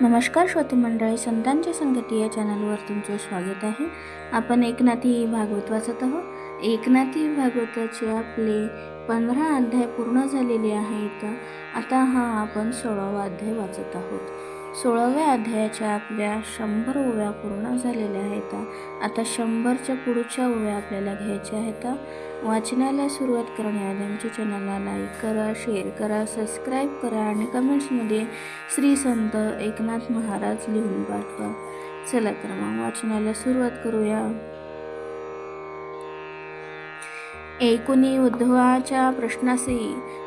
नमस्कार श्रोते मंडळी, संतांच्या संगती या चॅनलवर तुमचं स्वागत आहे. आपण एकनाथी भागवत वाचत आहोत. एकनाथी भागवताचे आपले 15 अध्याय पूर्ण झालेले आहेत. आता आपण 16वा अध्याय वाचत आहोत. 16व्या अध्यायाच्या आपल्या 100 ओव्या पूर्ण झालेल्या आहेत. आता 100च्या पुढच्या ओव्या आपल्याला घ्यायच्या आहेत. वाचनाला सुरुवात करण्याआधी आमच्या चॅनलला लाईक करा, शेअर करा, सबस्क्राईब करा आणि कमेंट्समध्ये श्री संत एकनाथ महाराज लिहून पाठवा. चला तर मग वाचनाला सुरुवात करूया. ऐकुनी उद्धवाच्या प्रश्नासी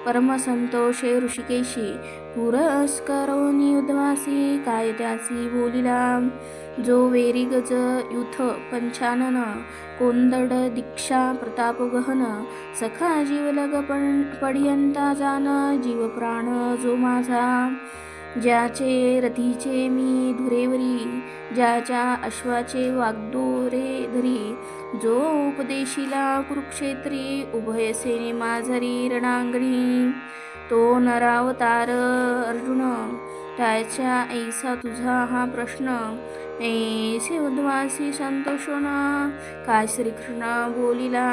परमसंतोषे ऋषिकेशी पुरस्करोनी उद्धवासी काय त्यासी बोलिला. जो वेरी गज युथ पंचानन कोंदड दीक्षा प्रताप गहन सखा जीवलग पडियंता जान जीव प्राण जो माझा. ज्याचे रथीचे मी धुरेवरी ज्याच्या अश्वाचे वागदोरे धरी जो उपदेशिला कुरुक्षेत्री उभय सेने माझरी रणांगणी. तो नरावतार अर्जुन त्याच्या ऐसा तुझा हा प्रश्न ऐसे उद्वासी संतोषोन काय श्रीकृष्ण बोलिला.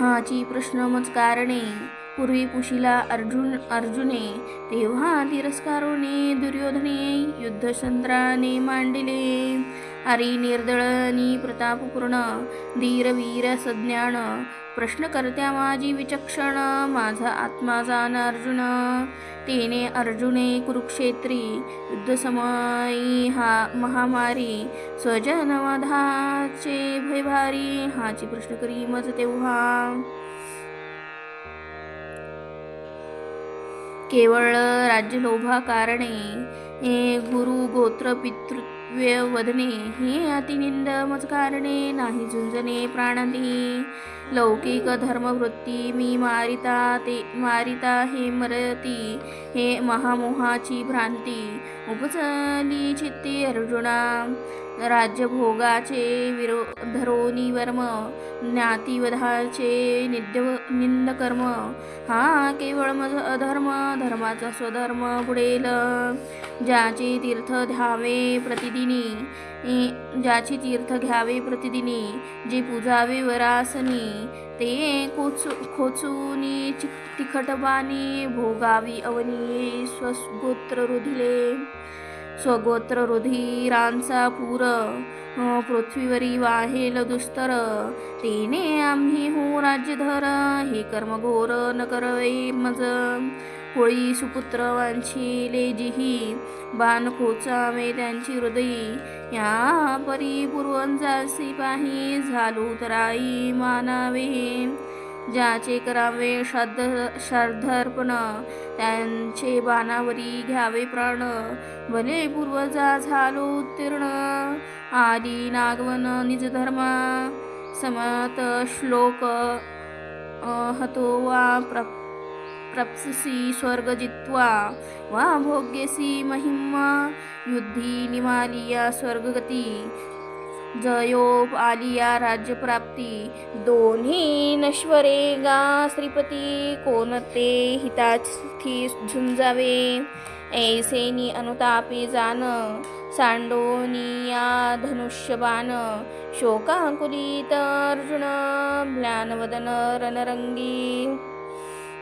हाची प्रश्न मज कारणे पूर्वी पुशिला अर्जुने तेव्हा तिरस्कारोने दुर्योधने युद्धसंत्राने मांडिले. हरी निर्दळनी प्रतापपूर्ण धीरवीर सज्ञान प्रश्नकर्त्या माझी विचक्षण माझा आत्मा जाण अर्जुन. तेने अर्जुने कुरुक्षेत्री युद्धसमयी महामारी स्वजनवधाचे भयभारी हाची प्रश्न करी मज तेव्हा. केवळ राज्यलोभा कारणे गुरु गोत्र पितृत्व वदने हे अतिनिंद मज कारणे नाही झुंजणे प्राणांती. लौकिक धर्मवृत्ती मी मारिता हे मरती हे महामोहाची भ्रांती उपजली चित्ती अर्जुना. राज्यभोगाचे धरोनी वर्म ज्ञातिवधाचे निंदकर्म हा केवळ मज अधर्म धर्माचा स्वधर्म बुडेल. ज्याचे तीर्थ घ्यावे प्रतिदिनी जे पूजावे वरासनी ते खोचूनी तिखटबानी भोगावी अवनी स्वगोत्र रुधिरांचा पूर पृथ्वीवरी वाहेल दुस्तर. तेने आम्ही हो राज्यधर हे कर्म घोर न करवे मज. होळी सुपुत्र वांछिले जिही बाण खोचावे त्यांची हृदयी. या परी पूर्वजासी पाही झालो तराई मानावे. ज्याचे करावे श्राद्धर्पण त्यांचे बाणावरी घ्यावे प्राण भले पूर्वजा झालो उत्तीर्ण. आदी नागवन निज धर्मा समत श्लोक हतो वा प्रप्ससी स्वर्ग जित्वा वा भोग्यसी महिमा युद्धी निमालिया स्वर्गगती. जयोप आलिया राज्यप्राप्ती दोन्ही नश्वरे गा श्रीपती. कोणते हितार्थी झुंजावे ऐसेनी अनुतापी जान सांडोनिया धनुष्यबाण. शोकाकुलित अर्जुन म्लानवदन रणरंगी.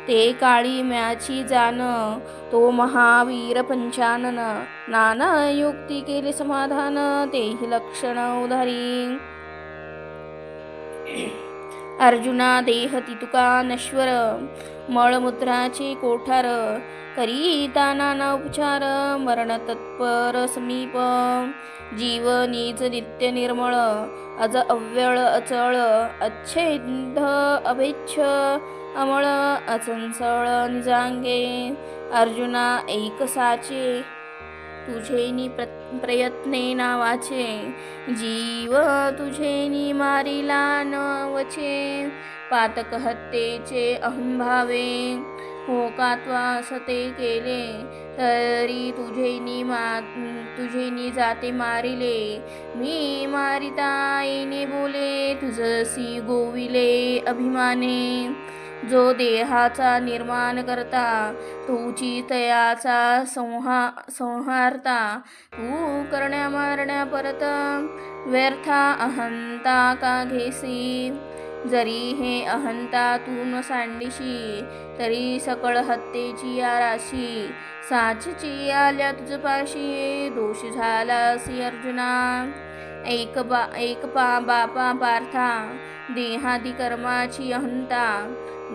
ते काळी म्याची जाण तो महावीर पंचानन नाना युक्ती केले समाधान तेही लक्षण उधारी. अर्जुना देहती तुका नश्वर मळमूत्राचे कोठार करीता नाना उपचार मरण तत्पर समीप. जीव निज नित्य निर्मळ अज अव्यळ अचळ अच्छेद अभेच्छ अमळ अचंचळ निजांगे. अर्जुना ऐकसाचे तुझेनी प्रयत्ने नावाचे जीव तुझेनी मारिला न वचे. पातक हत्येचे अहंभावे हो का त्वासते केले तरी तुझेनी जाते मारिले. मी मारिता येणे बोले तुझसी गोविले अभिमाने. जो देहाचा निर्माण करता, तूची तयाचा संहारता, तू करण्या मारण्या परत, व्यर्था अहंता का घेसी. जरी हे अहंता तू न सांडिशी, तरी सकळ हत्येची राशी. साचची आल्या तुझ पाशी, दोष झालासी अर्जुना. एक बापा पार्था, देहादी कर्माची अहंता.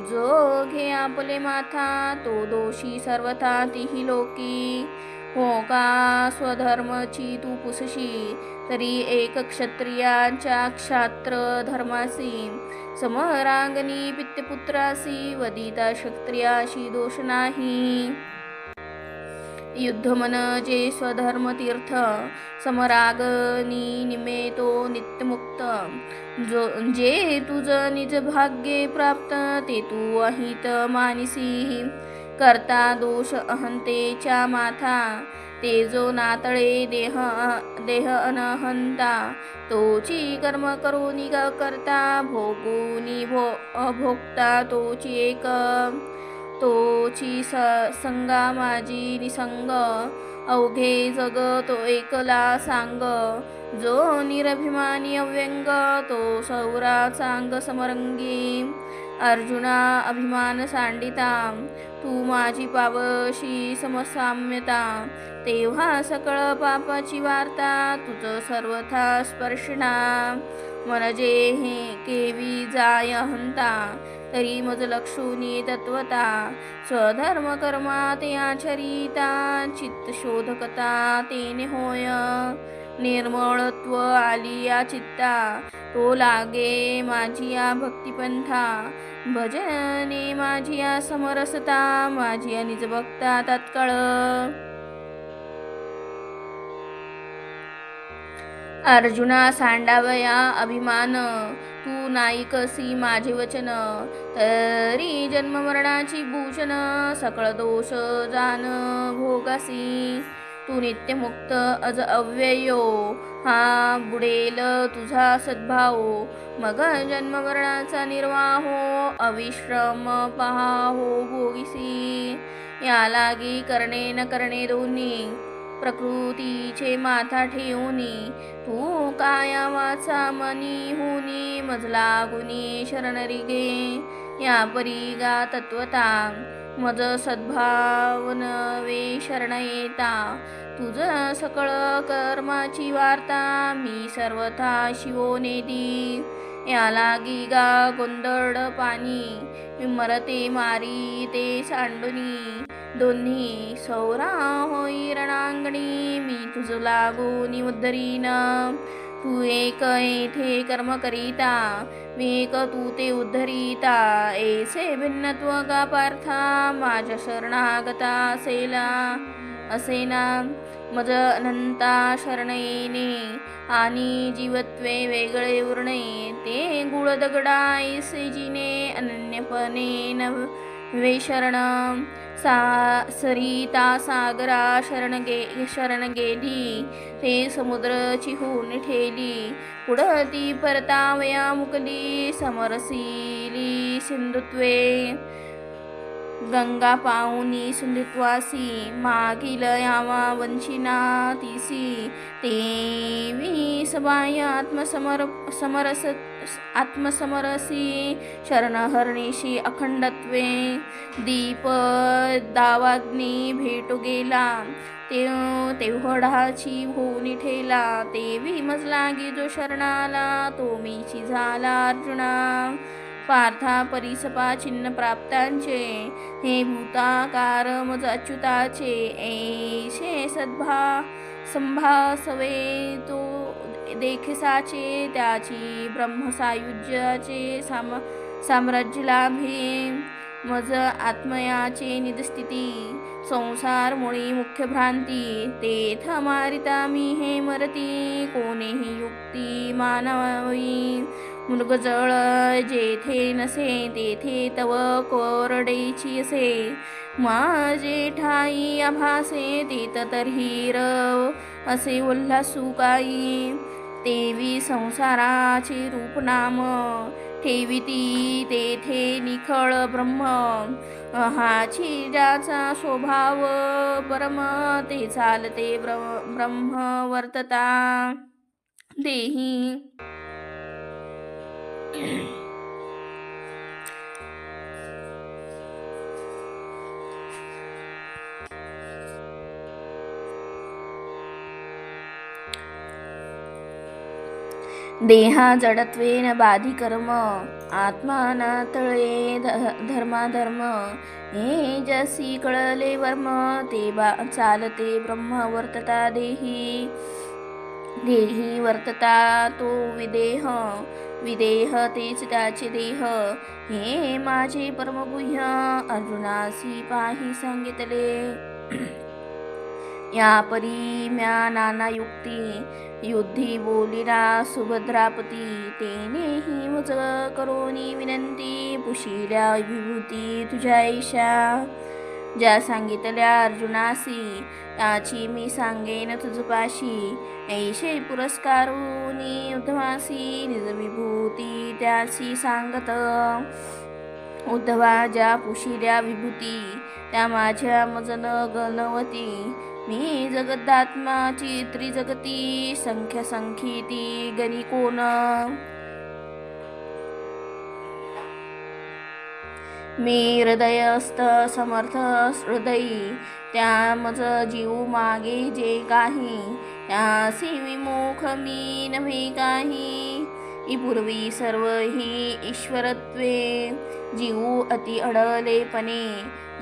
जो घे आपले माथा, तो दोषी सर्वथा तिही लोकी. हो का स्वधर्मची तू पुसशी, तरी एक क्षत्रियाच्या क्षात्र धर्मासी. समरांगणी पित्यपुत्रासी, वदिता क्षत्रियाशी दोष नाही. युद्ध म्हणजे स्वधर्म तीर्थ, समरागनी निमेतो नित्यमुक्त. जे तुझ निज भाग्ये प्राप्त, ते तू अहित मानिसी. करता दोष अहंतेच्या माथा, ते जो नातळे देह अनहंता. तोची कर्म करोनी करता, भोगुनी भोगता तोची एक. तोची संगा माझी निसंग, अवघे जग तो एकला सांग. जो निरभिमानी अव्यंग, तो सौरा चांग समरंगी. अर्जुना अभिमान सांडिता, तू माझी पावशी समसाम्यता. तेव्हा सकळ पापाची वार्ता, तुझ सर्वथा स्पर्शना. म्हणजे हे केवी जाय अहंता, तरी मज लक्षुनी तत्वता. स्वधर्म कर्मा ते आचरिता, चित्त शोधकता तेने होय. निर्मळत्व आली या चित्ता, तो लागे माझी या भक्तिपंथा. भजने माझी या समरसता, माझी या निज भक्ता तत्काळ. अर्जुना सांडावया अभिमान, तू नाईकसी माझे वचन. तरी जन्म मरणाची भूषण, सकळ दोष जान भोगासी. तू नित्यमुक्त अज अव्ययो, हा बुडेल तुझा सद्भाव. मग जन्म मरणाचा निर्वाहो, अविश्रम पहाहो भोगिसी. या लागी करणे न करणे दोन्ही, प्रकृतीचे माथा ठेवूनी. तू काया वाचा मनी हुनी, मजला गुणी शरण रिगे. या परिगा तत्वता, मज सद्भावन वे शरण येता. तुझ सकळ कर्माची वार्ता, मी सर्वथा शिवोनेदी. या लागी गा गोंधळ पाणी, मरते मारी ते सांडुनी. दोन्ही सौरा होई रणांगणी, मी तुझ लागून उद्धरीन. तू एक येथे कर्म करिता, मी एक तू ते उद्धरिता. ऐसे भिन्नत्व का पार्था, माझ्या शरणागता असेना. मज अनंता शरण येणे, आणि जीवत्वे वेगळे उरणे. ते गुळ दगडा ऐसे जिने, अनन्यपणे नव्हे शरण. सरिता सागरा शरण गेली, ते समुद्रची होऊन ठेली. पुढती परतावया मुकली, समरसिली सिंधुत्वे. गंगा पाहुनी सिंधुत्वासी, मागील यावा वंशिना तीसी. तेवी सबाय आत्मसमरसी, शरणहरणीशी अखंडत्वे. दीप दावाग्नी भेटू गेला, तेव्हडाची होऊन ठेला. तेवी मज लागी जो शरणाला, तो मीची झाला अर्जुना. पार्था परिसपा चिन्ह प्राप्तांचे, हे भूताकार मज अच्युताचे. ऐशे संभासवे तो देखसाचे, त्याची ब्रह्मसायुज्याचे साम्राज्य लाभे. मज आत्मयाचे निजस्थिती, संसार मुळी मुख्य भ्रांती. तेथ मारिता मी हे मरती, कोणीही युक्ती मानावी. मृगजळ जेथे नसे, तेथे तव कोरडेची असे. माझे ठाई आभासे, तेथ तर्ही रव असे उल्हासू काही. तेवी संसाराचे रूप नाम, ठेविती तेथे निखळ ब्रह्म हाची ज्याचा स्वभाव परम ते चालते ब्रह्म वर्तता देही देहा जडत्वेन बाधी कर्म आत्मा न तळे धर्माधर्म हे जसी कळले वर्म ते चालते ब्रह्म वर्तता देही देही वर्तता तो विदेह विदेह तेच त्याचे देह हे माझे परमगुह्य अर्जुनासी पाही सांगितले या परी म्या नाना युक्ती युद्धी बोलिला सुभद्रापती तेनेही मुज करोनी विनंती पुशिल्या विभूती तुझ्या ईशा ज्या सांगितल्या अर्जुनासी त्याची मी सांगेन तुझपाशी ऐशे पुरस्कारुनी उद्धवासी निज विभूती त्याची सांगत उद्धवा ज्या पुशिल्या विभूती त्या माझ्या मजन गणवती मी जगदात्माची त्रिजगती संख्या संख्येती गणी कोण मी हृदयस्थ समर्थ हृदयी त्या मज जीव मागे जे काही त्यासी विमुख मी नव्हे काही पूर्वी सर्व ही ईश्वरत्वे जीव अति अडलेपणे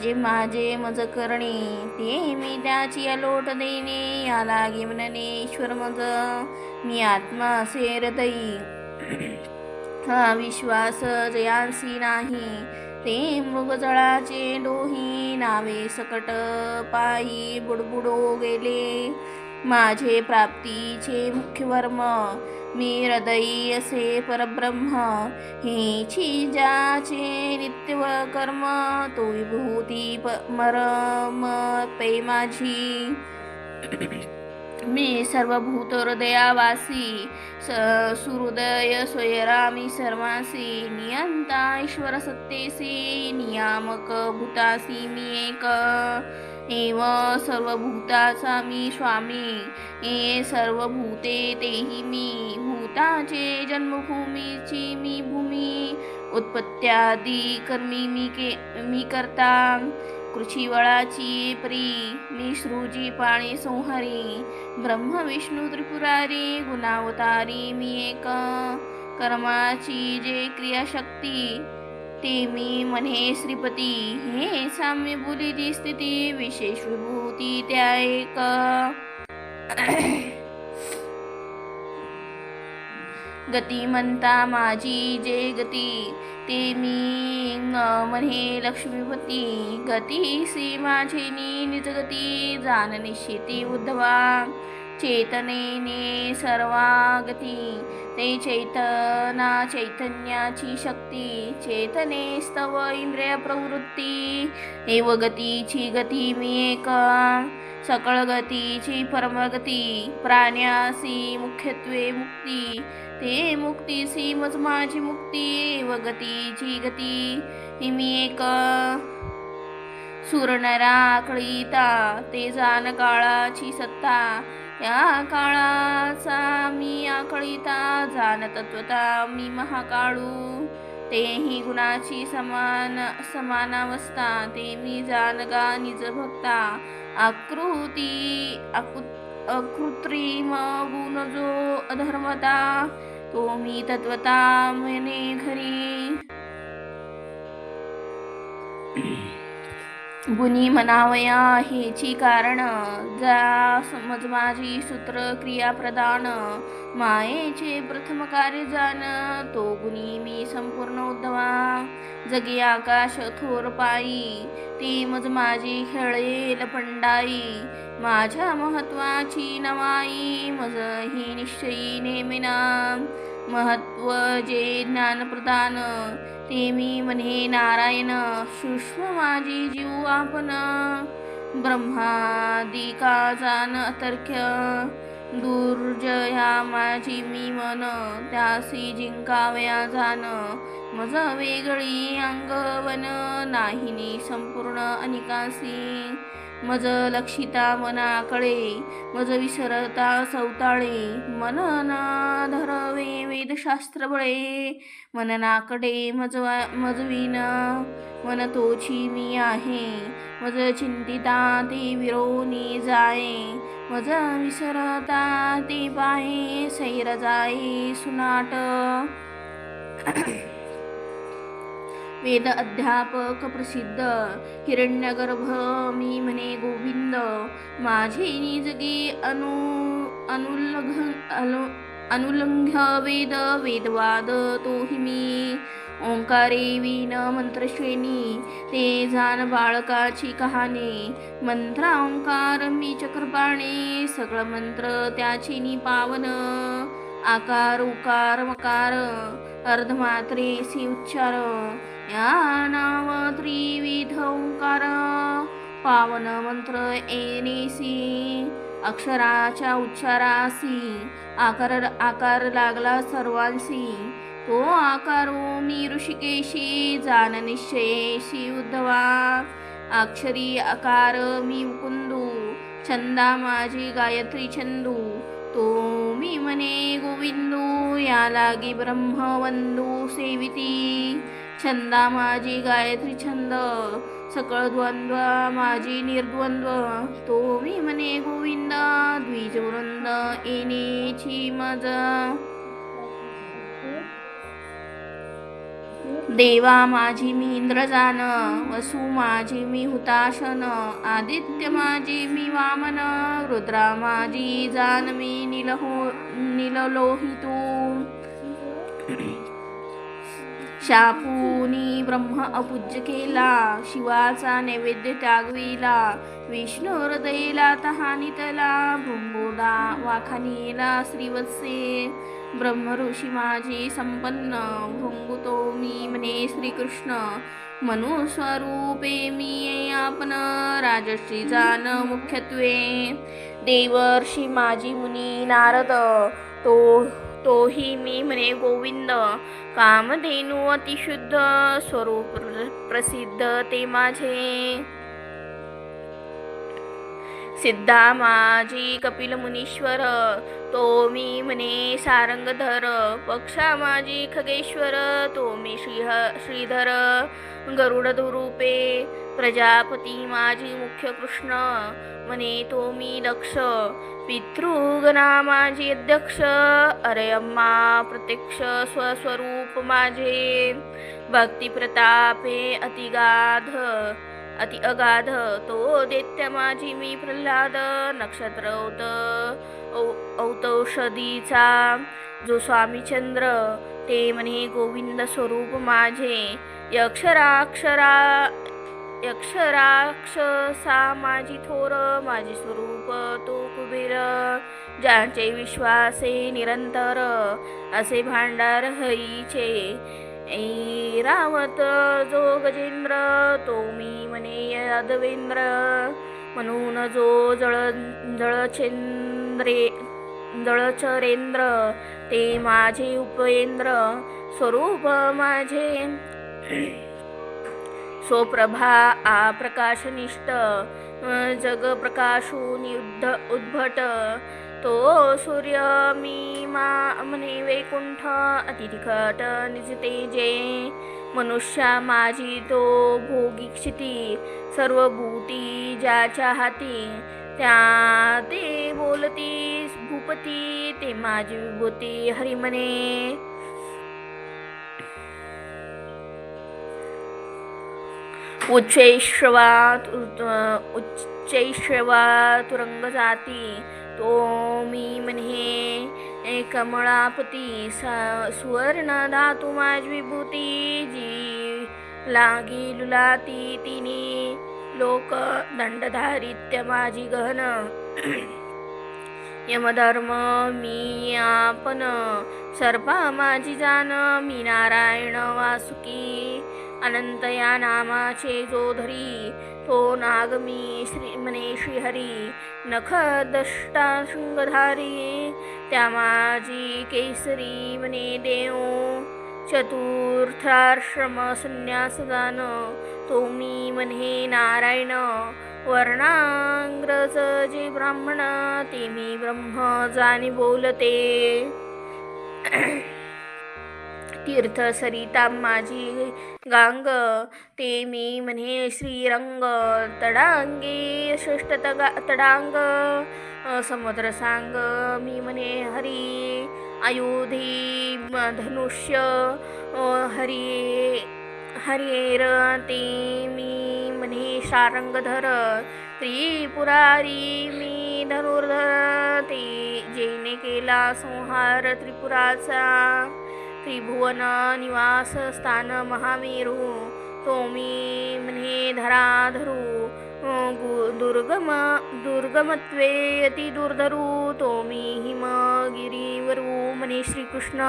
जे माझे मज करणे ते मी त्याची अलोट देणे या लागे म्हणणे ईश्वर मज मी आत्मा असे हृदयी हा विश्वास जयांसी नाही ते मृगजळाचे डोही नावे सकट पायी बुडबुडो गेले माझे प्राप्तीचे मुख्य वर्म मी हृदयी असे परब्रह्म हेची ज्याचे नित्य कर्म तो विभूती मरम पै माझी मी सर्वभूत हृदयावासी सुहृदय स्वयरामी सर्वासी नियंता ईश्वर सत्तेसी नियामक भूतासी मी एक एव सर्वभूताचा मी स्वामी हे सर्वभूते तेही मी भूताचे जन्मभूमीची मी भूमी उत्पत्त्यादी कर्मी मी करता कृषीवळाची परी मी सृजी पाणी संहारी ब्रह्म विष्णू त्रिपुरारी गुणावतारी मी एक कर्माची जे क्रियाशक्ती ते मी म्हणे श्रीपती हे साम्य बोलीची स्थिती विशेष विभूती त्या एक गती म्हणता माझी जे गती ते मी म्हणे लक्ष्मीपती गती सी माझे निजगती जाण निश्चिती उद्धवा चेतनेने सर्वागती ते चैतना चैतन्याची शक्ती चेतने स्तव इंद्रिय प्रवृत्ती एव गतीची गती मी एक सकळ गतीची परमगती प्राण्यासी मुख्यत्वे मुक्ती ते मुक्तीसी मज माझी मुक्ती व गतीची गती मी एक सुरनरा कळीता ते जाण काळाची सत्ता या काळाचा मी आकळीता जाण तत्वता मी महाकाळू तेही गुणाची समानावस्था ते मी जानगा निज भक्ता आकृती अकृत्रिम गुण जो अधर्मता तो मी तत्वता म्हणे घरी गुणी म्हणावया हेची कारण जा समज माझी सूत्र क्रिया प्रदान मायेचे प्रथम कार्य जाण तो गुणी मी संपूर्ण उद्धवा जगी आकाश थोर पायी ती मज माझी खेळे लपंडाई माझ्या महत्वाची नवाई मज ही निश्चयी नेमिना महत्व जे ज्ञान प्रदान ते मी म्हणे नारायण सूक्ष्म माझी जीव आपण ब्रह्मादिका जाण अतर्क्य दुर्जया माझी मी मन, त्यासी जिंकावया जान. मज वेगळी अंगवन, नाहीनी संपूर्ण अनिकासी. मज लक्षिता मनाकडे, मज विसरता सवताळे. मन ना धरवे वेदशास्त्र बळे, मननाकडे मजवीन. मन तोची मी आहे, मज चिंतिता ते विरोनी जाये. मज विसरता ते पाये, सैर जाये सुनाट. वेद अध्यापक प्रसिद्ध, हिरण्यगर्भ मी म्हणे गोविंद. माझे निजगी अनुलंघ्य वेदवाद तोही मी. ओंकारे वीण मंत्रश्रेणी, ते जाण बाळकाची कहाणी. मंत्रा ओंकार मी चक्रपाणे, सगळं मंत्र त्याची नि पावन. आकार उकार मकार, अर्धमात्रेसी उच्चार. या नाव त्रिविध ओंकार, पावन मंत्र एनेसी. अक्षराच्या उच्चारासी, आकार लागला सर्वांसी. तो आकारो मी ऋषिकेशी, जाण निश्चयेशी उद्धवा. अक्षरी आकार मी मुकुंदू, छंदा माझी गायत्री छंदू. तो मी म्हणे गोविंदू, या लागी ब्रह्मवंदू सेविती. छंदा माझी गायत्री छंद, सकळ द्वंद्व माझी निर्द्वंद्व. तो मी म्हणे गोविंद, द्विजवृंद येणेची मज. देवा माझी मी इंद्रजान, वसु माझी मी हुताशन. आदित्य माझी मी वामन, रुद्रा माझी जान मी नीललोहितू. शापूनी ब्रह्म अपूज्य केला, शिवाचा नैवेद्य त्यागविला. विष्णू हृदयेला तहानितला, भृंगोदा वाखानीला श्रीवत्से. ब्रह्म ऋषी माझी संपन्न, भृंगुतो मी म्हणे श्रीकृष्ण. मनुस्वरूपे मी ये आपण, राजश्री जान मुख्यत्वे. देवर्षी माझी मुनी नारद, तोही मी म्हणे गोविंद. कामधेनु अतिशुद्ध, स्वरूप प्रसिद्ध ते माझे. सिद्धा माझी कपिल मुनीश्वर, तो मी म्हणे सारंगधर. पक्षा माझी खगेश्वर, तो मी श्रीधर. गरुडधुरूपे प्रजापती माझी मुख्य कृष्ण, म्हणे तो मी दक्ष. पितृगणा माझी अध्यक्ष, अरे अम्मा प्रत्यक्ष स्वस्वरूप माझे. भक्ती प्रतापे अति अगाध, तो दैत्य माझी मी प्रल्हाद. नक्षत्र औतौषधीचा जो स्वामी चंद्र, ते म्हणे गोविंद स्वरूप माझे. यक्षराक्षसा माझी थोर, माझे स्वरूप तो कुबेर. ज्यांचे विश्वासे निरंतर, असे भांडार हरीचे. ऐरावत जो गजेंद्र, तो मी म्हणे यादवेंद्र. म्हणून जो जळचरेंद्र, ते माझे उपेंद्र. स्वरूप माझे स्वप्रभा आप्रकाशनिष्ठ, जग प्रकाशून उद्भट. तो सूर्य मी म्हणे वैकुंठ, अतिथिखट निज तेजे. मनुष्या माझी तो भोगी क्षिती, सर्वभूती ज्याच्या हाती. त्या ते बोलती भूपती, ते माझी विभूती हरी म्हणे. उच्चैश्रवा तुरंग जाती, तो मी म्हणे कमळापती. सुवर्ण धातू माझी विभूती, जी लागी लुलाती तिनी. लोक दंडधारित्य माझी गहन, यमधर्म मी आपण. सर्पा माझी जान, मी नारायण वासुकी. अनंत या नामाचे जो धरी, तो नागमी श्री म्हणे श्रीहरी नखदष्टा शृंगधारी, त्या माझी केसरी म्हणे देव चतुर्थाश्रम संन्यास दान, तो मी म्हणे नारायण वर्णांग्रज जे ब्राह्मण, ते मी ब्रह्म जाणी बोलते. तीर्थ सरिता माझी गांग, ते मी म्हणे श्रीरंग तडांगे षष्ट तडांग, समुद्र सांग मी म्हणे हरी आयुधी धनुष्य हरिएर, ते मी म्हणे शारंगधर त्रिपुरारी मी धनुर्धर, ते जेने केला संहार त्रिपुराचा, त्रिभुवन निवास स्थान महामेरू, तो मी म्हणे धराधरू दुर्गमत्वे अति दुर्धरू, तो मी हिमगिरीवरू म्हणे श्रीकृष्ण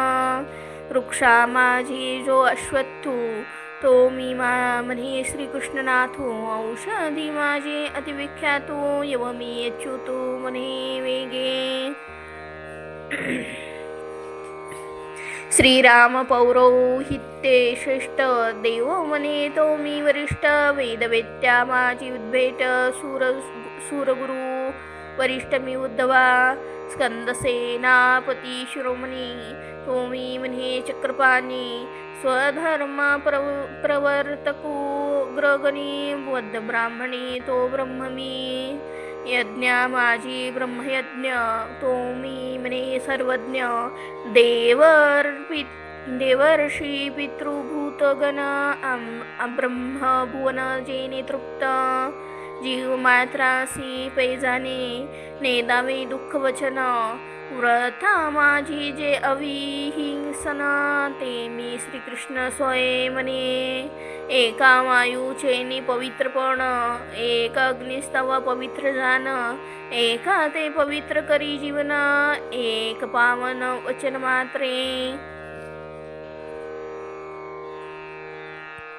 वृक्षा माझी जो अश्वत्थू, तो मी म्हणे श्रीकृष्णनाथू औषधी माझे अतिविख्यातू, यव मी अच्युतू म्हणे वेगे. श्रीराम पौरोहित्ये श्रेष्ठ देव म्हणे तो मी वरिष्ठ, वेदवेत्या माझी उद्भेट सूरगुरु वरिष्ठ मी उद्धवा, स्कंदसेनापती शिरोमणी, तो मी म्हणे चक्रपाणी, स्वधर्म प्रवर्तकू ग्रगणी, बद्ध ब्राह्मणी तो ब्रह्म मी, यज्ञ माझी ब्रह्मयज्ञ, तो मी म्हणे सर्वज्ञ, देवर्षी पितृभूतगण ब्रह्म भुवन जेने तृप्त, जीव मात्रासी पैजाने नेदावे दुःख वचन, व्रता माझी जे अविहिंसन, ते मी श्रीकृष्ण सोय म्हणे. एका वायूचे पवित्रपण, एक अग्निस्तव पवित्र जान, एका ते पवित्र करी जीवन, एक पावन वचन मात्रे.